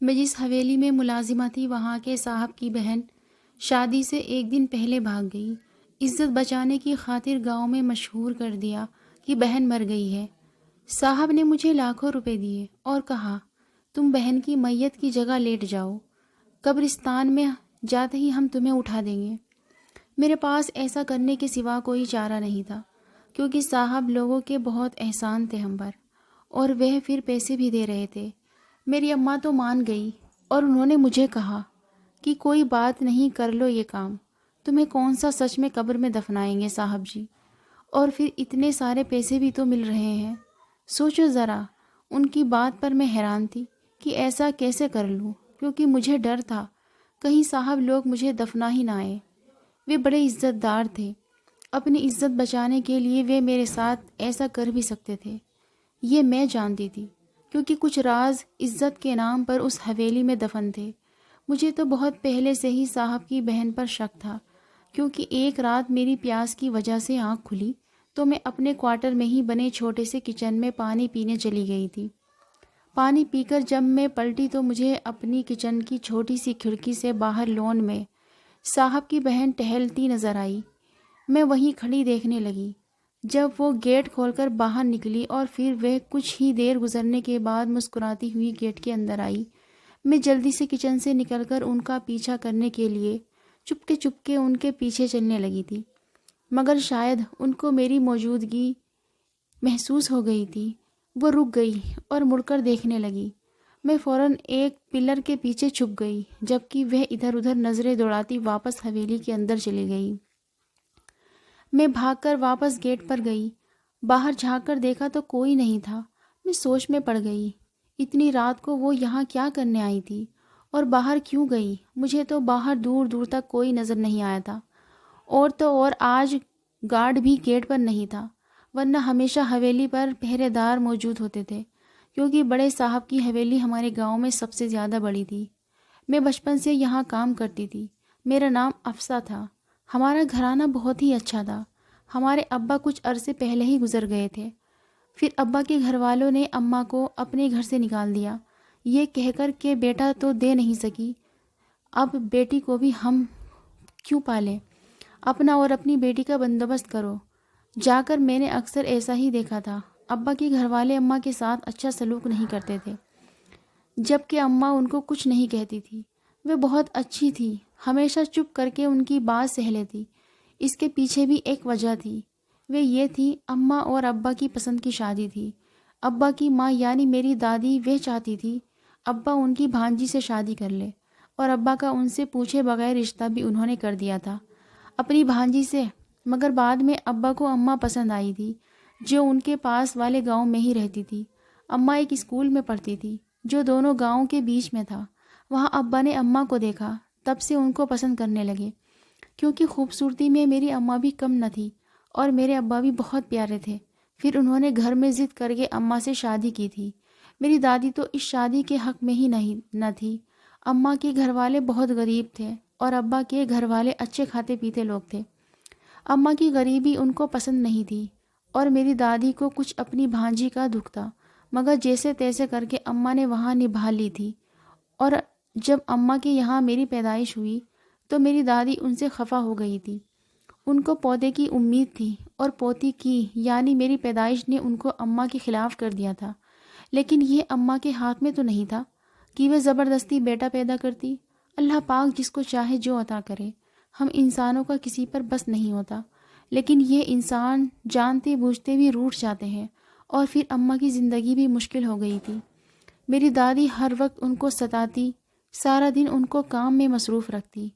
میں جس حویلی میں ملازمہ تھی وہاں کے صاحب کی بہن شادی سے ایک دن پہلے بھاگ گئی۔ عزت بچانے کی خاطر گاؤں میں مشہور کر دیا کہ بہن مر گئی ہے۔ صاحب نے مجھے لاکھوں روپے دیے اور کہا تم بہن کی میت کی جگہ لیٹ جاؤ، قبرستان میں جاتے ہی ہم تمہیں اٹھا دیں گے۔ میرے پاس ایسا کرنے کے سوا کوئی چارہ نہیں تھا، کیونکہ صاحب لوگوں کے بہت احسان تھے ہم پر، اور وہ پھر پیسے بھی دے رہے تھے۔ میری اماں تو مان گئی اور انہوں نے مجھے کہا کہ کوئی بات نہیں، کر لو یہ کام، تمہیں کون سا سچ میں قبر میں دفنائیں گے صاحب جی، اور پھر اتنے سارے پیسے بھی تو مل رہے ہیں۔ سوچو ذرا، ان کی بات پر میں حیران تھی کہ ایسا کیسے کر لوں، کیونکہ مجھے ڈر تھا کہیں صاحب لوگ مجھے دفنا ہی نہ آئے۔ وہ بڑے عزت دار تھے، اپنی عزت بچانے کے لیے وہ میرے ساتھ ایسا کر بھی سکتے تھے، یہ میں جانتی تھی، کیونکہ کچھ راز عزت کے نام پر اس حویلی میں دفن تھے۔ مجھے تو بہت پہلے سے ہی صاحب کی بہن پر شک تھا، کیونکہ ایک رات میری پیاس کی وجہ سے آنکھ کھلی تو میں اپنے کوارٹر میں ہی بنے چھوٹے سے کچن میں پانی پینے چلی گئی تھی۔ پانی پی کر جب میں پلٹی تو مجھے اپنی کچن کی چھوٹی سی کھڑکی سے باہر لون میں صاحب کی بہن ٹہلتی نظر آئی۔ میں وہیں کھڑی دیکھنے لگی۔ جب وہ گیٹ کھول کر باہر نکلی اور پھر وہ کچھ ہی دیر گزرنے کے بعد مسکراتی ہوئی گیٹ کے اندر آئی، میں جلدی سے کچن سے نکل کر ان کا پیچھا کرنے کے لیے چپکے ان کے پیچھے چلنے لگی تھی، مگر شاید ان کو میری موجودگی محسوس ہو گئی تھی۔ وہ رک گئی اور مڑ کر دیکھنے لگی۔ میں فوراً ایک پلر کے پیچھے چھپ گئی، جبکہ وہ ادھر ادھر نظریں دوڑاتی واپس حویلی کے اندر چلی گئی۔ میں بھاگ کر واپس گیٹ پر گئی، باہر جھانک کر دیکھا تو کوئی نہیں تھا۔ میں سوچ میں پڑ گئی، اتنی رات کو وہ یہاں کیا کرنے آئی تھی اور باہر کیوں گئی؟ مجھے تو باہر دور دور تک کوئی نظر نہیں آیا تھا، اور تو اور آج گارڈ بھی گیٹ پر نہیں تھا، ورنہ ہمیشہ حویلی پر پہرے دار موجود ہوتے تھے، کیونکہ بڑے صاحب کی حویلی ہمارے گاؤں میں سب سے زیادہ بڑی تھی۔ میں بچپن سے یہاں کام کرتی تھی۔ میرا نام افسا تھا۔ ہمارا گھرانہ بہت ہی اچھا تھا۔ ہمارے ابا کچھ عرصے پہلے ہی گزر گئے تھے، پھر ابا کے گھر والوں نے اماں کو اپنے گھر سے نکال دیا، یہ کہہ کر کہ بیٹا تو دے نہیں سکی، اب بیٹی کو بھی ہم کیوں پالیں، اپنا اور اپنی بیٹی کا بندوبست کرو۔ جا کر میں نے اکثر ایسا ہی دیکھا تھا۔ ابا کے گھر والے اماں کے ساتھ اچھا سلوک نہیں کرتے تھے، جبکہ اماں ان کو کچھ نہیں کہتی تھی۔ وہ بہت اچھی تھی، ہمیشہ چپ کر کے ان کی بات سہ لیتی۔ اس کے پیچھے بھی ایک وجہ تھی، وہ یہ تھی اماں اور ابا کی پسند کی شادی تھی۔ ابا کی ماں یعنی میری دادی وہ چاہتی تھی ابا ان کی بھانجی سے شادی کر لے، اور ابا کا ان سے پوچھے بغیر رشتہ بھی انہوں نے کر دیا تھا اپنی بھانجی سے۔ مگر بعد میں ابا کو اماں پسند آئی تھی، جو ان کے پاس والے گاؤں میں ہی رہتی تھی۔ اماں ایک اسکول میں پڑھتی تھی جو دونوں گاؤں کے بیچ میں تھا۔ وہاں ابا نے اماں کو دیکھا، تب سے ان کو پسند کرنے لگے، کیونکہ خوبصورتی میں میری اماں بھی کم نہ تھی اور میرے ابا بھی بہت پیارے تھے۔ پھر انہوں نے گھر میں ضد کر کے اماں سے شادی کی تھی۔ میری دادی تو اس شادی کے حق میں ہی نہ تھی۔ اماں کے گھر والے بہت غریب تھے اور ابا کے گھر والے اچھے کھاتے پیتے لوگ تھے۔ اماں کی غریبی ان کو پسند نہیں تھی اور میری دادی کو کچھ اپنی بھانجی کا دکھ تھا، مگر جیسے تیسے کر کے اماں نے وہاں نبھا لی تھی۔ اور جب اماں کے یہاں میری پیدائش ہوئی تو میری دادی ان سے خفا ہو گئی تھی۔ ان کو پودے کی امید تھی اور پوتی کی یعنی میری پیدائش نے ان کو اماں کے خلاف کر دیا تھا، لیکن یہ اماں کے ہاتھ میں تو نہیں تھا کہ وہ زبردستی بیٹا پیدا کرتی۔ اللہ پاک جس کو چاہے جو عطا کرے، ہم انسانوں کا کسی پر بس نہیں ہوتا، لیکن یہ انسان جانتے بوجھتے بھی روٹھ جاتے ہیں، اور پھر اماں کی زندگی بھی مشکل ہو گئی تھی۔ میری دادی ہر وقت ان کو ستاتی، سارا دن ان کو کام میں مصروف رکھتی،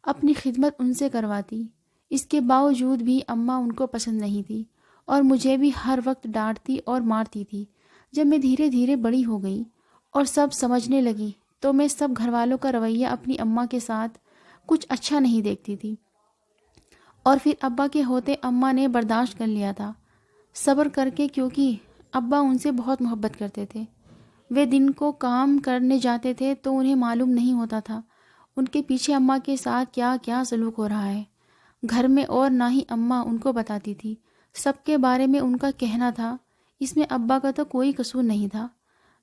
اپنی خدمت ان سے کرواتی۔ اس کے باوجود بھی اماں ان کو پسند نہیں تھی اور مجھے بھی ہر وقت ڈانٹتی اور مارتی تھی۔ جب میں دھیرے دھیرے بڑی ہو گئی اور سب سمجھنے لگی تو میں سب گھر والوں کا رویہ اپنی اماں کے ساتھ کچھ اچھا نہیں دیکھتی تھی، اور پھر ابا کے ہوتے اماں نے برداشت کر لیا تھا، صبر کر کے، کیونکہ ابا ان سے بہت محبت کرتے تھے۔ وہ دن کو کام کرنے جاتے تھے تو انہیں معلوم نہیں ہوتا تھا ان کے پیچھے اماں کے ساتھ کیا کیا سلوک ہو رہا ہے گھر میں، اور نہ ہی اماں ان کو بتاتی تھی۔ سب کے بارے میں ان کا کہنا تھا، اس میں ابا کا تو کوئی قصور نہیں تھا۔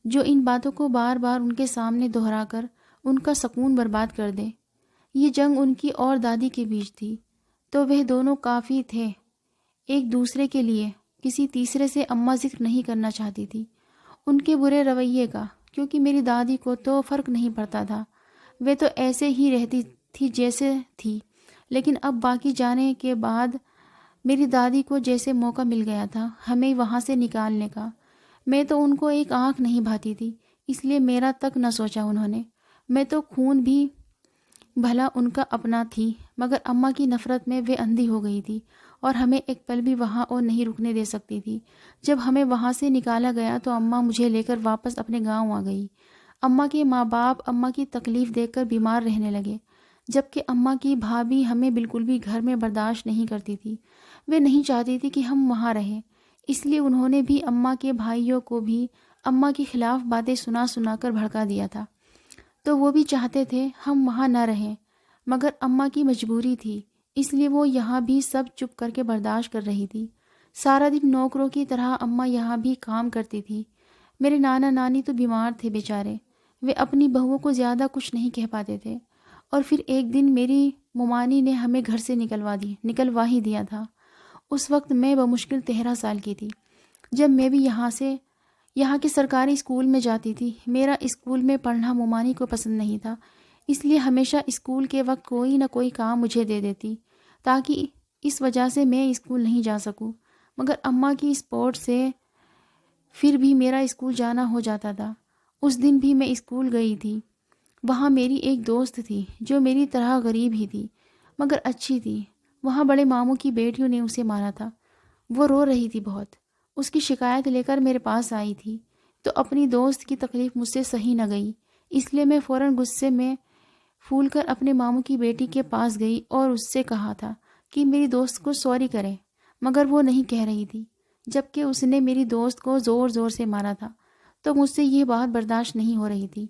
جو ان باتوں کو بار بار ان کے سامنے دہرا کر ان کا سکون برباد کر دے۔ یہ جنگ ان کی اور دادی کے بیچ تھی، تو وہ دونوں کافی تھے ایک دوسرے کے لیے، کسی تیسرے سے اماں ذکر نہیں کرنا چاہتی تھی ان کے برے رویے کا، کیونکہ میری دادی کو تو فرق نہیں پڑتا تھا، وہ تو ایسے ہی رہتی تھی جیسے تھی۔ لیکن اب باقی جانے کے بعد میری دادی کو جیسے موقع مل گیا تھا ہمیں وہاں سے نکالنے کا، میں تو ان کو ایک آنکھ نہیں بھاتی تھی، اس لیے میرا تک نہ سوچا انہوں نے۔ میں تو خون بھی بھلا ان کا اپنا تھی، مگر اماں کی نفرت میں وہ اندھی ہو گئی تھی اور ہمیں ایک پل بھی وہاں اور نہیں رکنے دے سکتی تھی۔ جب ہمیں وہاں سے نکالا گیا تو اماں مجھے لے کر واپس اپنے گاؤں آ گئی۔ اماں کے ماں باپ اماں کی تکلیف دیکھ کر بیمار رہنے لگے، جبکہ اماں کی بھابھی ہمیں بالکل بھی گھر میں برداشت نہیں کرتی تھی۔ وہ نہیں چاہتی تھی کہ ہم وہاں رہیں، اس لیے انہوں نے بھی اماں کے بھائیوں کو بھی اماں کے خلاف باتیں سنا سنا کر بھڑکا دیا تھا، تو وہ بھی چاہتے تھے ہم وہاں نہ رہیں، مگر اماں کی مجبوری تھی، اس لیے وہ یہاں بھی سب چپ کر کے برداشت کر رہی تھی۔ سارا دن نوکروں کی طرح اماں یہاں بھی کام کرتی تھی۔ میرے نانا نانی تو بیمار تھے بیچارے، وہ اپنی بہوؤں کو زیادہ کچھ نہیں کہہ پاتے تھے۔ اور پھر ایک دن میری ممانی نے ہمیں گھر سے نکلوا ہی دیا تھا۔ اس وقت میں بمشکل 13 سال کی تھی، جب میں بھی یہاں کے سرکاری اسکول میں جاتی تھی۔ میرا اسکول میں پڑھنا ممانی کو پسند نہیں تھا، اس لیے ہمیشہ اسکول کے وقت کوئی نہ کوئی کام مجھے دے دیتی، تاکہ اس وجہ سے میں اسکول نہیں جا سکوں۔ مگر اماں کی سپورٹ سے پھر بھی میرا اسکول جانا ہو جاتا تھا۔ اس دن بھی میں اسکول گئی تھی۔ وہاں میری ایک دوست تھی جو میری طرح غریب ہی تھی مگر اچھی تھی۔ وہاں بڑے ماموں کی بیٹیوں نے اسے مارا تھا۔ وہ رو رہی تھی بہت، اس کی شکایت لے کر میرے پاس آئی تھی، تو اپنی دوست کی تکلیف مجھ سے سہی نہ گئی، اس لیے میں فوراً غصے میں پھول کر اپنے ماموں کی بیٹی کے پاس گئی اور اس سے کہا تھا کہ میری دوست کو سوری کرے، مگر وہ نہیں کہہ رہی تھی، جبکہ اس نے میری دوست کو زور زور سے مارا تھا، تو مجھ سے یہ بات برداشت نہیں ہو رہی تھی۔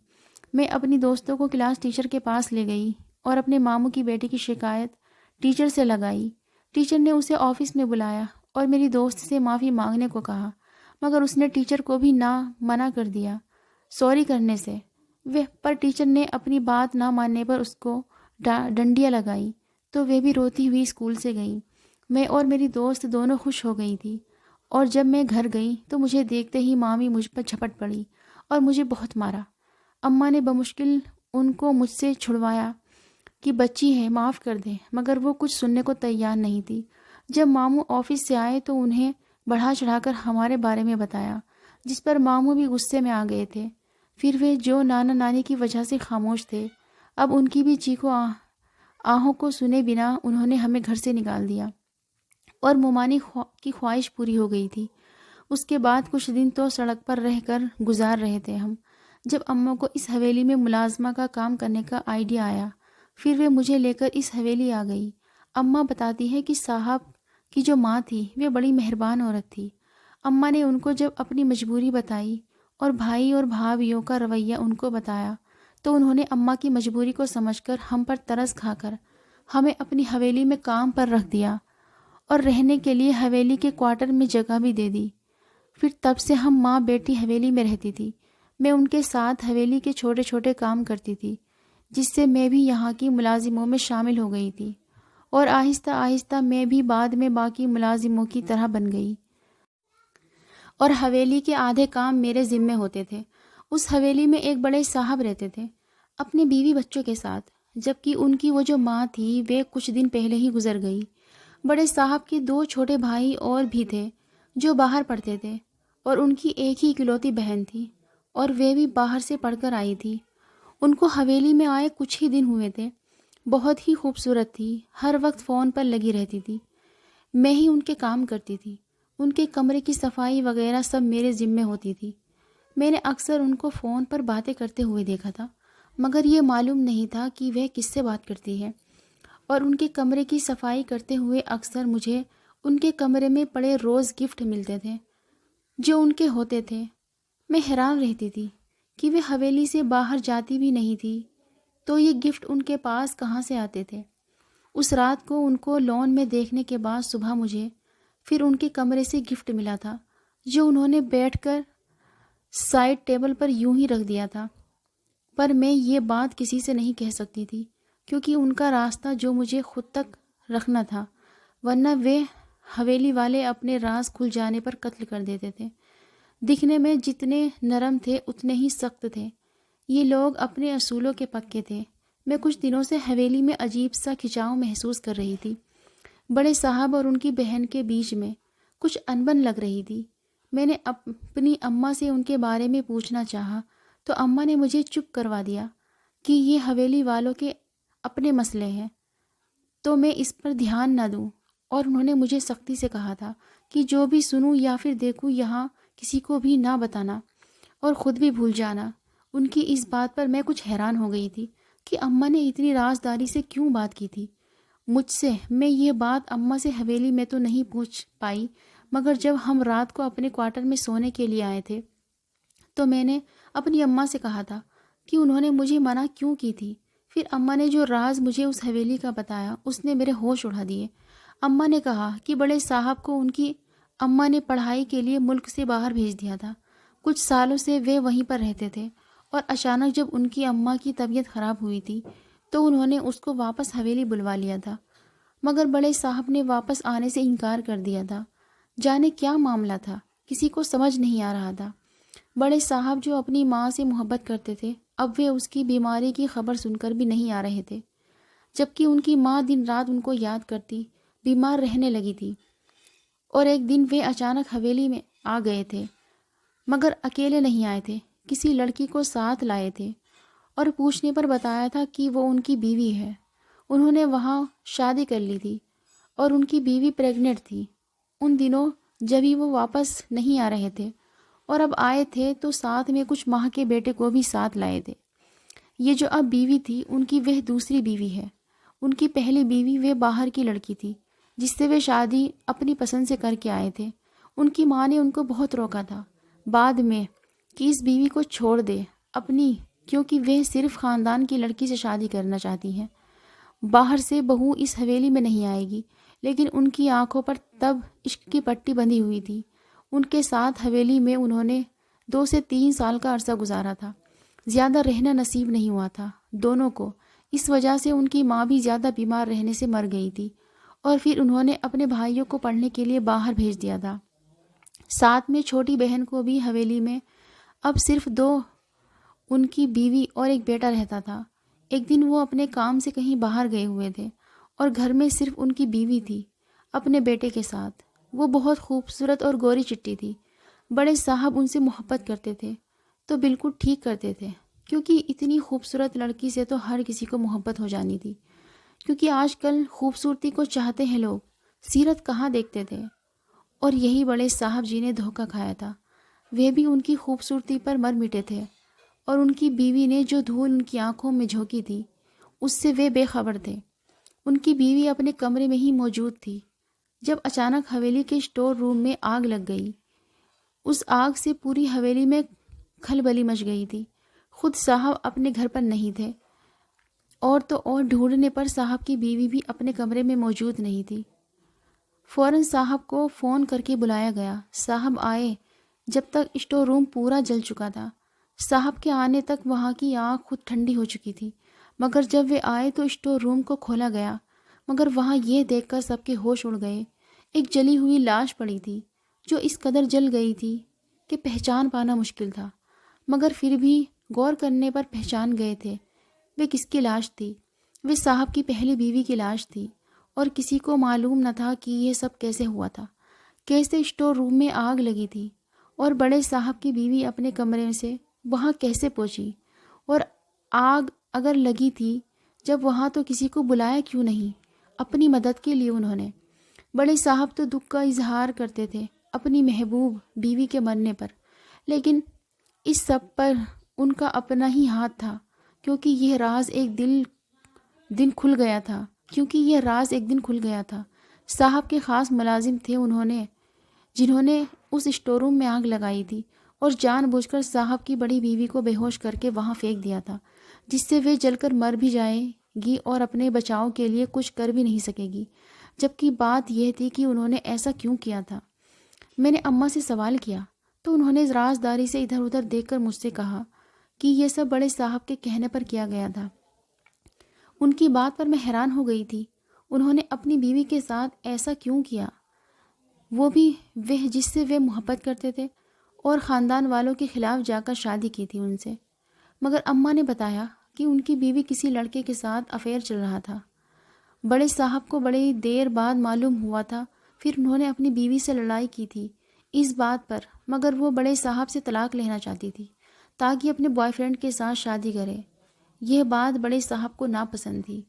میں اپنی دوستوں کو کلاس ٹیچر کے پاس لے گئی اور اپنے ماموں کی بیٹی کی شکایت ٹیچر سے لگائی۔ ٹیچر نے اسے آفس میں بلایا اور میری دوست سے معافی مانگنے کو کہا، مگر اس نے ٹیچر کو بھی منع کر دیا سوری کرنے سے۔ پر ٹیچر نے اپنی بات نہ ماننے پر اس کو ڈنڈیاں لگائی، تو وہ بھی روتی ہوئی اسکول سے گئی۔ میں اور میری دوست دونوں خوش ہو گئی تھی، اور جب میں گھر گئی تو مجھے دیکھتے ہی مامی مجھ پر جھپٹ پڑی اور مجھے بہت مارا۔ اماں نے بمشکل ان کو مجھ سے چھڑوایا کہ بچی ہے معاف کر دیں، مگر وہ کچھ سننے کو تیار نہیں تھی۔ جب ماموں آفس سے آئے تو انہیں بڑھا چڑھا کر ہمارے بارے میں بتایا، جس پر ماموں بھی غصے میں آ گئے تھے۔ پھر وہ جو نانا نانی کی وجہ سے خاموش تھے، اب ان کی بھی چیخوں آہوں کو سنے بنا انہوں نے ہمیں گھر سے نکال دیا، اور ممانی کی خواہش پوری ہو گئی تھی۔ اس کے بعد کچھ دن تو سڑک پر رہ کر گزار رہے تھے ہم۔ جب اماں کو اس حویلی میں ملازمہ کا کام کرنے کا آئیڈیا آیا، پھر وہ مجھے لے کر اس حویلی آ گئی۔ اماں بتاتی ہے کہ صاحب کی جو ماں تھی وہ بڑی مہربان عورت تھی۔ اماں نے ان کو جب اپنی مجبوری بتائی اور بھائی اور بھابھیوں کا رویہ ان کو بتایا، تو انہوں نے اماں کی مجبوری کو سمجھ کر ہم پر ترس کھا کر ہمیں اپنی حویلی میں کام پر رکھ دیا اور رہنے کے لیے حویلی کے کوارٹر میں جگہ بھی دے دی۔ پھر تب سے ہم ماں بیٹی حویلی میں رہتی تھی۔ میں ان کے ساتھ حویلی کے چھوٹے چھوٹے کام کرتی تھی، جس سے میں بھی یہاں کی ملازموں میں شامل ہو گئی تھی، اور آہستہ آہستہ میں بھی بعد میں باقی ملازموں کی طرح بن گئی، اور حویلی کے آدھے کام میرے ذمے ہوتے تھے۔ اس حویلی میں ایک بڑے صاحب رہتے تھے اپنے بیوی بچوں کے ساتھ، جبکہ ان کی وہ جو ماں تھی وہ کچھ دن پہلے ہی گزر گئی۔ بڑے صاحب کے 2 چھوٹے بھائی اور بھی تھے جو باہر پڑھتے تھے، اور ان کی ایک ہی اکلوتی بہن تھی، اور وہ بھی باہر سے پڑھ کر آئی تھی۔ ان کو حویلی میں آئے کچھ ہی دن ہوئے تھے۔ بہت ہی خوبصورت تھی، ہر وقت فون پر لگی رہتی تھی۔ میں ہی ان کے کام کرتی تھی، ان کے کمرے کی صفائی وغیرہ سب میرے ذمے ہوتی تھی۔ میں نے اکثر ان کو فون پر باتیں کرتے ہوئے دیکھا تھا، مگر یہ معلوم نہیں تھا کہ وہ کس سے بات کرتی ہے۔ اور ان کے کمرے کی صفائی کرتے ہوئے اکثر مجھے ان کے کمرے میں پڑے روز گفٹ ملتے تھے جو ان کے ہوتے تھے۔ میں حیران رہتی تھی کہ وہ حویلی سے باہر جاتی بھی نہیں تھی، تو یہ گفٹ ان کے پاس کہاں سے آتے تھے۔ اس رات کو ان کو لون میں دیکھنے کے بعد صبح مجھے پھر ان کے کمرے سے گفٹ ملا تھا، جو انہوں نے بیٹھ کر سائڈ ٹیبل پر یوں ہی رکھ دیا تھا، پر میں یہ بات کسی سے نہیں کہہ سکتی تھی کیونکہ ان کا راستہ جو مجھے خود تک رکھنا تھا، ورنہ وہ حویلی والے اپنے راز کھل جانے پر قتل کر دیتے تھے۔ دکھنے میں جتنے نرم تھے اتنے ہی سخت تھے۔ یہ لوگ اپنے اصولوں کے پکے تھے۔ میں کچھ دنوں سے حویلی میں عجیب سا کھنچاؤ محسوس کر رہی تھی۔ بڑے صاحب اور ان کی بہن کے بیچ میں کچھ انبن لگ رہی تھی۔ میں نے اپنی اماں سے ان کے بارے میں پوچھنا چاہا تو اماں نے مجھے چپ کروا دیا کہ یہ حویلی والوں کے اپنے مسئلے ہیں تو میں اس پر دھیان نہ دوں، اور انہوں نے مجھے سختی سے کہا تھا کہ جو بھی سنوں یا پھر دیکھوں یہاں کسی کو بھی نہ بتانا اور خود بھی بھول جانا۔ ان کی اس بات پر میں کچھ حیران ہو گئی تھی کہ اماں نے اتنی رازداری سے کیوں بات کی تھی مجھ سے۔ میں یہ بات اماں سے حویلی میں تو نہیں پوچھ پائی، مگر جب ہم رات کو اپنے کوارٹر میں سونے کے لیے آئے تھے تو میں نے اپنی اماں سے کہا تھا کہ انہوں نے مجھے منع کیوں کی تھی۔ پھر اماں نے جو راز مجھے اس حویلی کا بتایا اس نے میرے ہوش اڑا دیے۔ اماں نے کہا کہ بڑے صاحب کو ان کی اماں نے پڑھائی کے لیے ملک سے باہر بھیج دیا تھا۔ کچھ سالوں سے وہ وہیں پر رہتے تھے، اور اچانک جب ان کی اماں کی طبیعت خراب ہوئی تھی تو انہوں نے اس کو واپس حویلی بلوا لیا تھا، مگر بڑے صاحب نے واپس آنے سے انکار کر دیا تھا۔ جانے کیا معاملہ تھا، کسی کو سمجھ نہیں آ رہا تھا۔ بڑے صاحب جو اپنی ماں سے محبت کرتے تھے، اب وہ اس کی بیماری کی خبر سن کر بھی نہیں آ رہے تھے، جبکہ ان کی ماں دن رات ان کو یاد کرتی بیمار رہنے لگی تھی۔ اور ایک دن وہ اچانک حویلی میں آ گئے تھے، مگر اکیلے نہیں آئے تھے، کسی لڑکی کو ساتھ لائے تھے، اور پوچھنے پر بتایا تھا کہ وہ ان کی بیوی ہے۔ انہوں نے وہاں شادی کر لی تھی اور ان کی بیوی پریگننٹ تھی ان دنوں جبھی وہ واپس نہیں آ رہے تھے، اور اب آئے تھے تو ساتھ میں کچھ ماہ کے بیٹے کو بھی ساتھ لائے تھے۔ یہ جو اب بیوی تھی ان کی وہ دوسری بیوی ہے۔ ان کی پہلی بیوی وہ باہر کی لڑکی تھی جس سے وہ شادی اپنی پسند سے کر کے آئے تھے۔ ان کی ماں نے ان کو بہت روکا تھا بعد میں کہ اس بیوی کو چھوڑ دے اپنی، کیونکہ وہ صرف خاندان کی لڑکی سے شادی کرنا چاہتی ہیں۔ باہر سے بہو اس حویلی میں نہیں آئے گی، لیکن ان کی آنکھوں پر تب عشق کی پٹی بندھی ہوئی تھی۔ ان کے ساتھ حویلی میں انہوں نے 2 سے 3 سال کا عرصہ گزارا تھا۔ زیادہ رہنا نصیب نہیں ہوا تھا دونوں کو، اس وجہ سے ان کی ماں بھی زیادہ بیمار رہنے سے مر گئی تھی، اور پھر انہوں نے اپنے بھائیوں کو پڑھنے کے لیے باہر بھیج دیا تھا۔ ساتھ میں چھوٹی بہن کو بھی حویلی میں اب صرف 2 ان کی بیوی اور ایک بیٹا رہتا تھا۔ ایک دن وہ اپنے کام سے کہیں باہر گئے ہوئے تھے اور گھر میں صرف ان کی بیوی تھی اپنے بیٹے کے ساتھ۔ وہ بہت خوبصورت اور گوری چٹی تھی۔ بڑے صاحب ان سے محبت کرتے تھے تو بالکل ٹھیک کرتے تھے، کیونکہ اتنی خوبصورت لڑکی سے تو ہر کسی کو محبت ہو جانی تھی، کیونکہ آج کل خوبصورتی کو چاہتے ہیں لوگ، سیرت کہاں دیکھتے تھے۔ اور یہی بڑے صاحب جی نے دھوکہ کھایا تھا۔ وہ بھی ان کی خوبصورتی پر مر مٹے تھے، اور ان کی بیوی نے جو دھول ان کی آنکھوں میں جھونکی تھی اس سے وہ بے خبر تھے۔ ان کی بیوی اپنے کمرے میں ہی موجود تھی جب اچانک حویلی کے اسٹور روم میں آگ لگ گئی۔ اس آگ سے پوری حویلی میں کھلبلی مچ گئی تھی۔ خود صاحب اپنے گھر پر نہیں تھے، اور تو اور ڈھونڈنے پر صاحب کی بیوی بھی اپنے کمرے میں موجود نہیں تھی۔ فوراً صاحب کو فون کر کے بلایا گیا۔ صاحب آئے جب تک اسٹور روم پورا جل چکا تھا۔ صاحب کے آنے تک وہاں کی آگ خود ٹھنڈی ہو چکی تھی، مگر جب وہ آئے تو اسٹور روم کو کھولا گیا، مگر وہاں یہ دیکھ کر سب کے ہوش اڑ گئے۔ ایک جلی ہوئی لاش پڑی تھی جو اس قدر جل گئی تھی کہ پہچان پانا مشکل تھا، مگر پھر بھی غور کرنے پر پہچان گئے تھے وہ کس کی لاش تھی۔ وہ صاحب کی پہلی بیوی کی لاش تھی، اور کسی کو معلوم نہ تھا کہ یہ سب کیسے ہوا تھا، کیسے اسٹور روم میں آگ لگی تھی، اور بڑے صاحب کی بیوی اپنے کمرے سے وہاں کیسے پہنچی، اور آگ اگر لگی تھی جب وہاں تو کسی کو بلایا کیوں نہیں اپنی مدد کے لیے انہوں نے۔ بڑے صاحب تو دکھ کا اظہار کرتے تھے اپنی محبوب بیوی کے مرنے پر، لیکن اس سب پر ان کا اپنا ہی ہاتھ تھا، کیونکہ یہ راز ایک دن کھل گیا تھا۔ صاحب کے خاص ملازم تھے جنہوں نے اس اسٹور روم میں آگ لگائی تھی، اور جان بوجھ کر صاحب کی بڑی بیوی کو بے ہوش کر کے وہاں پھینک دیا تھا، جس سے وہ جل کر مر بھی جائے گی اور اپنے بچاؤ کے لیے کچھ کر بھی نہیں سکے گی۔ جبکہ بات یہ تھی کہ انہوں نے ایسا کیوں کیا تھا۔ میں نے اماں سے سوال کیا تو انہوں نے رازداری سے ادھر ادھر دیکھ کر مجھ سے کہا کہ یہ سب بڑے صاحب کے کہنے پر کیا گیا تھا۔ ان کی بات پر میں حیران ہو گئی تھی۔ انہوں نے اپنی بیوی کے ساتھ ایسا کیوں کیا؟ وہ بھی وہ جس سے وہ محبت کرتے تھے، اور خاندان والوں کے خلاف جا کر شادی کی تھی ان سے۔ مگر اماں نے بتایا کہ ان کی بیوی کسی لڑکے کے ساتھ افیئر چل رہا تھا۔ بڑے صاحب کو بڑی دیر بعد معلوم ہوا تھا۔ پھر انہوں نے اپنی بیوی سے لڑائی کی تھی اس بات پر، مگر وہ بڑے صاحب سے طلاق لینا چاہتی تھی تاکہ اپنے بوائے فرینڈ کے ساتھ شادی کرے۔ یہ بات بڑے صاحب کو ناپسند تھی،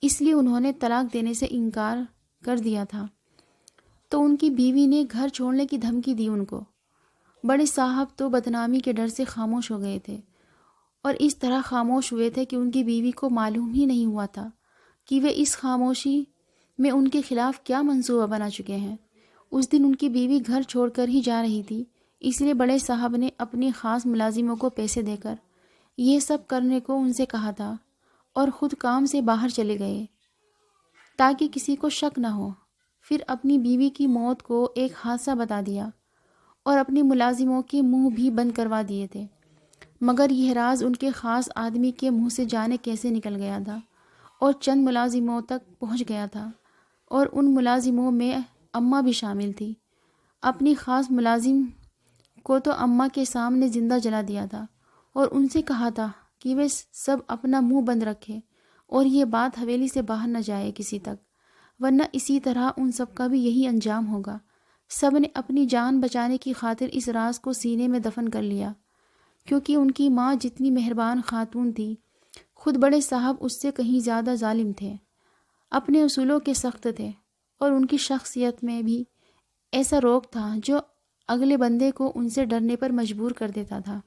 اس لیے انہوں نے طلاق دینے سے انکار کر دیا تھا۔ تو ان کی بیوی نے گھر چھوڑنے کی دھمکی دی ان کو۔ بڑے صاحب تو بدنامی کے ڈر سے خاموش ہو گئے تھے، اور اس طرح خاموش ہوئے تھے کہ ان کی بیوی کو معلوم ہی نہیں ہوا تھا کہ وہ اس خاموشی میں ان کے خلاف کیا منصوبہ بنا چکے ہیں۔ اس دن ان کی بیوی گھر چھوڑ کر ہی جا رہی تھی، اس لیے بڑے صاحب نے اپنی خاص ملازموں کو پیسے دے کر یہ سب کرنے کو ان سے کہا تھا، اور خود کام سے باہر چلے گئے تاکہ کسی کو شک نہ ہو۔ پھر اپنی بیوی کی موت کو ایک حادثہ بتا دیا اور اپنی ملازموں کے منہ بھی بند کروا دیے تھے۔ مگر یہ راز ان کے خاص آدمی کے منہ سے جانے کیسے نکل گیا تھا اور چند ملازموں تک پہنچ گیا تھا، اور ان ملازموں میں اماں بھی شامل تھی۔ اپنی خاص ملازم کو تو اماں کے سامنے زندہ جلا دیا تھا، اور ان سے کہا تھا کہ وہ سب اپنا منہ بند رکھے اور یہ بات حویلی سے باہر نہ جائے کسی تک، ورنہ اسی طرح ان سب کا بھی یہی انجام ہوگا۔ سب نے اپنی جان بچانے کی خاطر اس راز کو سینے میں دفن کر لیا، کیونکہ ان کی ماں جتنی مہربان خاتون تھی، خود بڑے صاحب اس سے کہیں زیادہ ظالم تھے، اپنے اصولوں کے سخت تھے، اور ان کی شخصیت میں بھی ایسا روگ تھا جو اگلے بندے کو ان سے ڈرنے پر مجبور کر دیتا تھا۔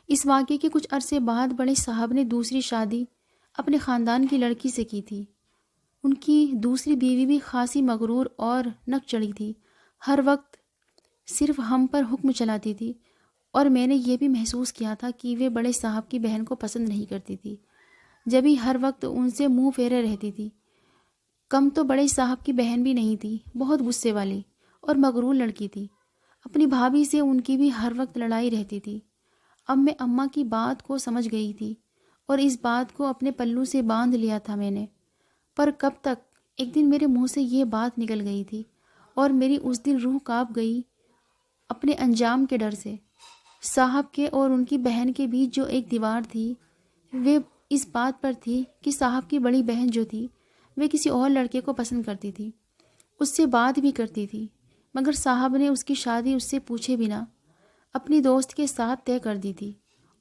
اس واقعے کے کچھ عرصے بعد بڑے صاحب نے دوسری شادی اپنے خاندان کی لڑکی سے کی تھی۔ ان کی دوسری بیوی بھی خاصی مغرور اور نک چڑھی تھی، ہر وقت صرف ہم پر حکم چلاتی تھی، اور میں نے یہ بھی محسوس کیا تھا کہ وہ بڑے صاحب کی بہن کو پسند نہیں کرتی تھی، جبھی ہر وقت ان سے منہ پھیرے رہتی تھی۔ کم تو بڑے صاحب کی بہن بھی نہیں تھی، بہت غصے والی اور مغرور لڑکی تھی۔ اپنی بھابھی سے ان کی بھی ہر وقت لڑائی رہتی تھی۔ اب میں اماں کی بات کو سمجھ گئی تھی، اور اس بات کو اپنے پلو سے باندھ لیا تھا میں نے۔ پر کب تک؟ ایک دن میرے منہ سے یہ بات نکل گئی تھی، اور میری اس دن روح کانپ گئی اپنے انجام کے ڈر سے۔ صاحب کے اور ان کی بہن کے بیچ جو ایک دیوار تھی، وہ اس بات پر تھی کہ صاحب کی بڑی بہن جو تھی، وہ کسی اور لڑکے کو پسند کرتی تھی، اس سے بات بھی کرتی تھی، مگر صاحب نے اس کی شادی اس سے پوچھے بنا اپنی دوست کے ساتھ طے کر دی تھی۔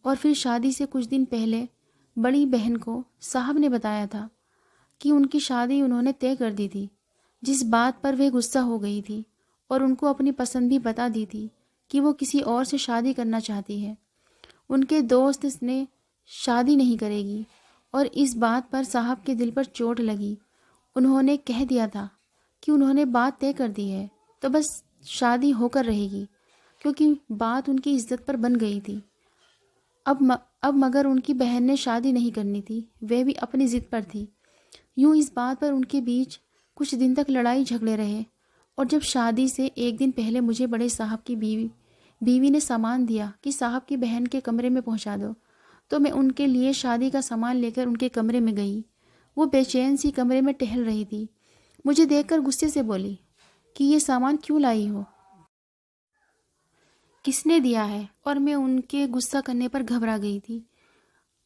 اور پھر شادی سے کچھ دن پہلے بڑی بہن کو صاحب نے بتایا تھا کہ ان کی شادی انہوں نے طے کر دی تھی، جس بات پر وہ غصہ ہو گئی تھی، اور ان کو اپنی پسند بھی بتا دی تھی کہ وہ کسی اور سے شادی کرنا چاہتی ہے۔ ان کے دوست نے شادی نہیں کرے گی، اور اس بات پر صاحب کے دل پر چوٹ لگی۔ انہوں نے کہہ دیا تھا کہ انہوں نے بات طے کر دی ہے تو بس شادی ہو کر رہے گی، کیونکہ بات ان کی عزت پر بن گئی تھی۔ اب مگر ان کی بہن نے شادی نہیں کرنی تھی، وہ بھی اپنی ضد پر تھی۔ یوں اس بات پر ان کے بیچ کچھ دن تک لڑائی جھگڑے رہے، اور جب شادی سے ایک دن پہلے مجھے بڑے صاحب کی بیوی نے سامان دیا کہ صاحب کی بہن کے کمرے میں پہنچا دو، تو میں ان کے لیے شادی کا سامان لے کر ان کے کمرے میں گئی۔ وہ بے چین سی کمرے میں ٹہل رہی تھی، مجھے دیکھ کر غصے سے بولی کہ یہ سامان کیوں لائی ہو، کس نے دیا ہے؟ اور میں ان کے غصہ کرنے پر گھبرا گئی تھی۔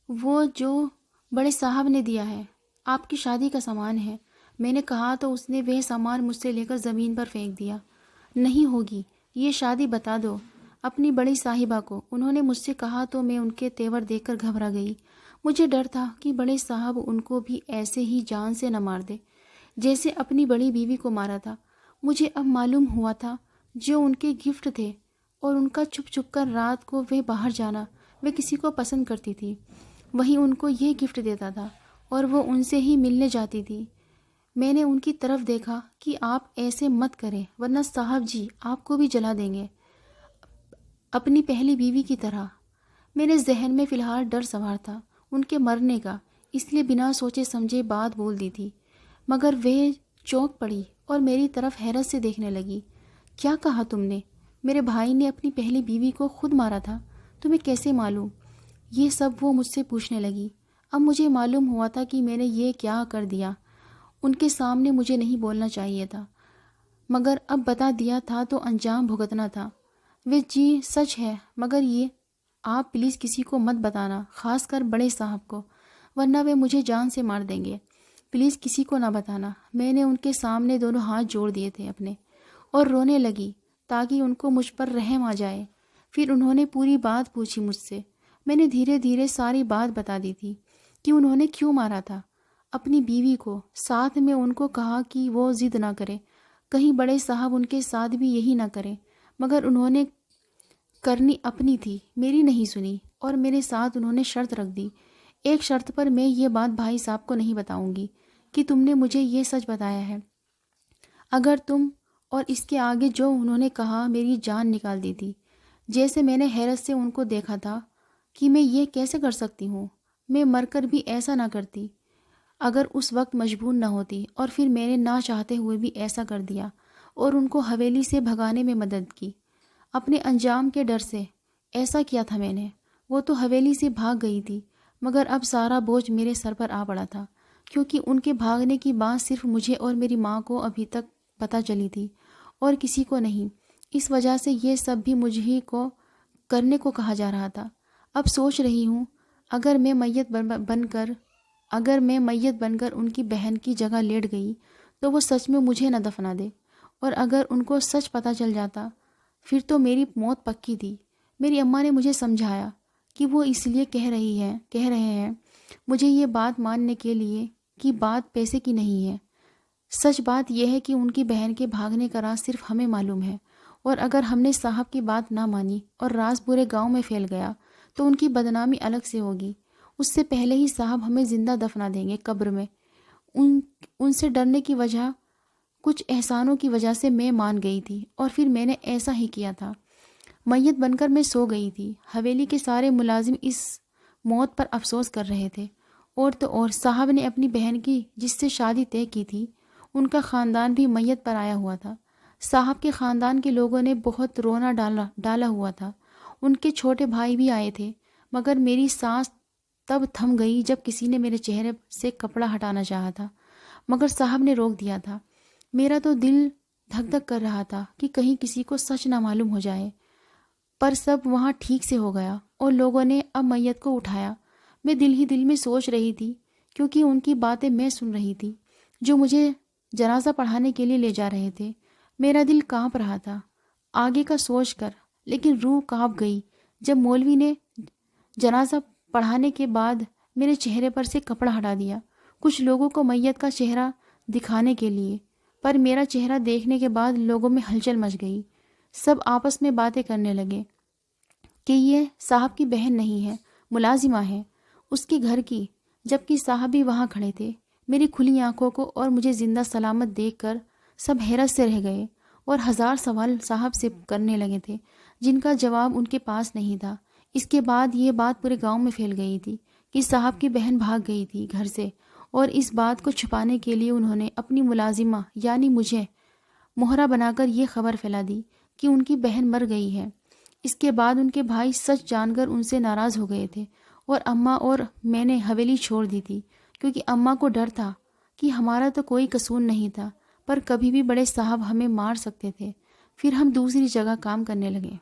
وہ جو بڑے صاحب نے دیا ہے، آپ کی شادی کا سامان ہے، میں نے کہا تو اس نے وہ سامان مجھ سے لے کر زمین پر پھینک دیا۔ نہیں ہوگی یہ شادی، بتا دو اپنی بڑی صاحبہ کو، انہوں نے مجھ سے کہا تو میں ان کے تیور دیکھ کر گھبرا گئی۔ مجھے ڈر تھا کہ بڑے صاحب ان کو بھی ایسے ہی جان سے نہ مار دے جیسے اپنی بڑی بیوی کو مارا تھا۔ مجھے اب معلوم ہوا تھا جو ان کے گفٹ تھے، اور ان کا چھپ چھپ کر رات کو وہ باہر جانا، وہ کسی کو پسند کرتی تھی، وہی ان کو یہ گفٹ دیتا تھا، اور وہ ان سے ہی ملنے جاتی تھی۔ میں نے ان کی طرف دیکھا کہ آپ ایسے مت کریں ورنہ صاحب جی آپ کو بھی جلا دیں گے، اپنی پہلی بیوی کی طرح۔ میرے ذہن میں فی الحال ڈر سوار تھا ان کے مرنے کا، اس لیے بنا سوچے سمجھے بات بول دی تھی، مگر وہ چونک پڑی اور میری طرف حیرت سے دیکھنے لگی۔ کیا کہا تم نے؟ میرے بھائی نے اپنی پہلی بیوی کو خود مارا تھا، تمہیں کیسے معلوم؟ یہ سب وہ مجھ سے پوچھنے لگی۔ اب مجھے معلوم ہوا تھا کہ میں نے یہ کیا کر دیا۔ ان کے سامنے مجھے نہیں بولنا چاہیے تھا، مگر اب بتا دیا تھا تو انجام بھگتنا تھا۔ وہ جی سچ ہے، مگر یہ آپ پلیز کسی کو مت بتانا، خاص کر بڑے صاحب کو، ورنہ وہ مجھے جان سے مار دیں گے۔ پلیز کسی کو نہ بتانا۔ میں نے ان کے سامنے دونوں ہاتھ جوڑ دیے تھے اپنے، اور رونے لگی تاکہ ان کو مجھ پر رحم آ جائے۔ پھر انہوں نے پوری بات پوچھی مجھ سے۔ میں نے دھیرے دھیرے ساری بات بتا دی تھی کہ انہوں نے کیوں مارا تھا اپنی بیوی کو۔ ساتھ میں ان کو کہا کہ وہ ضد نہ کرے، کہیں بڑے صاحب ان کے ساتھ بھی یہی نہ کریں، مگر انہوں نے کرنی اپنی تھی، میری نہیں سنی، اور میرے ساتھ انہوں نے شرط رکھ دی۔ ایک شرط پر میں یہ بات بھائی صاحب کو نہیں بتاؤں گی کہ تم نے مجھے یہ سچ بتایا ہے۔ اگر تم اور اس کے آگے جو انہوں نے کہا میری جان نکال دی تھی، جیسے میں نے حیرت سے ان کو دیکھا تھا کہ میں یہ کیسے کر سکتی ہوں، میں مر کر بھی ایسا نہ کرتی اگر اس وقت مجبور نہ ہوتی، اور پھر میں نے نہ چاہتے ہوئے بھی ایسا کر دیا اور ان کو حویلی سے بھگانے میں مدد کی۔ اپنے انجام کے ڈر سے ایسا کیا تھا میں نے۔ وہ تو حویلی سے بھاگ گئی تھی، مگر اب سارا بوجھ میرے سر پر آ پڑا تھا، کیونکہ ان کے بھاگنے کی بات صرف مجھے اور میری ماں کو ابھی تک پتہ چلی تھی اور کسی کو نہیں۔ اس وجہ سے یہ سب بھی مجھ ہی کو کرنے کو کہا جا رہا تھا۔ اب سوچ رہی ہوں اگر میں میت بن کر ان کی بہن کی جگہ لیٹ گئی تو وہ سچ میں مجھے نہ دفنا دے، اور اگر ان کو سچ پتہ چل جاتا پھر تو میری موت پکی تھی۔ میری اماں نے مجھے سمجھایا کہ وہ اس لیے کہہ رہے ہیں مجھے یہ بات ماننے کے لیے کہ بات پیسے کی نہیں ہے۔ سچ بات یہ ہے کہ ان کی بہن کے بھاگنے کا راز صرف ہمیں معلوم ہے، اور اگر ہم نے صاحب کی بات نہ مانی اور راز پورے گاؤں میں پھیل گیا تو ان کی بدنامی الگ سے ہوگی۔ اس سے پہلے ہی صاحب ہمیں زندہ دفنا دیں گے قبر میں۔ ان سے ڈرنے کی وجہ کچھ احسانوں کی وجہ سے میں مان گئی تھی، اور پھر میں نے ایسا ہی کیا تھا۔ میت بن کر میں سو گئی تھی۔ حویلی کے سارے ملازم اس موت پر افسوس کر رہے تھے، اور تو اور صاحب نے اپنی بہن کی جس سے شادی طے کی تھی، ان کا خاندان بھی میت پر آیا ہوا تھا۔ صاحب کے خاندان کے لوگوں نے بہت رونا ڈالا ہوا تھا۔ ان کے چھوٹے بھائی بھی آئے تھے، مگر میری سانس تب تھم گئی جب کسی نے میرے چہرے سے کپڑا ہٹانا چاہا تھا، مگر صاحب نے روک دیا تھا۔ میرا تو دل دھک دھک کر رہا تھا کہ کہیں کسی کو سچ نہ معلوم ہو جائے، پر سب وہاں ٹھیک سے ہو گیا اور لوگوں نے اب میت کو اٹھایا۔ میں دل ہی دل میں سوچ رہی تھی، کیونکہ ان کی باتیں میں سن رہی تھی جو مجھے جنازہ پڑھانے کے لیے لے جا رہے تھے۔ میرا دل کانپ رہا تھا آگے کا سوچ کر، لیکن روح کانپ گئی جب مولوی نے جنازہ پڑھانے کے بعد میرے چہرے پر سے کپڑا ہٹا دیا، کچھ لوگوں کو میت کا چہرہ دکھانے کے لیے، پر میرا چہرہ دیکھنے کے بعد لوگوں میں ہلچل مچ گئی۔ سب آپس میں باتیں کرنے لگے کہ یہ صاحب کی بہن نہیں ہے، ملازمہ ہے اس کے گھر کی، جبکہ صاحب بھی وہاں کھڑے تھے۔ میری کھلی آنکھوں کو اور مجھے زندہ سلامت دیکھ کر سب حیرت سے رہ گئے، اور ہزار سوال صاحب سے کرنے لگے تھے جن کا جواب ان کے پاس نہیں تھا۔ اس کے بعد یہ بات پورے گاؤں میں پھیل گئی تھی کہ صاحب کی بہن بھاگ گئی تھی گھر سے، اور اس بات کو چھپانے کے لیے انہوں نے اپنی ملازمہ یعنی مجھے مہرہ بنا کر یہ خبر پھیلا دی کہ ان کی بہن مر گئی ہے۔ اس کے بعد ان کے بھائی سچ جان کر ان سے ناراض ہو گئے تھے، اور اماں اور میں نے حویلی چھوڑ دی تھی، کیونکہ اماں کو ڈر تھا کہ ہمارا تو کوئی قصور نہیں تھا، پر کبھی بھی بڑے صاحب ہمیں مار سکتے تھے۔ پھر ہم دوسری جگہ کام کرنے لگے۔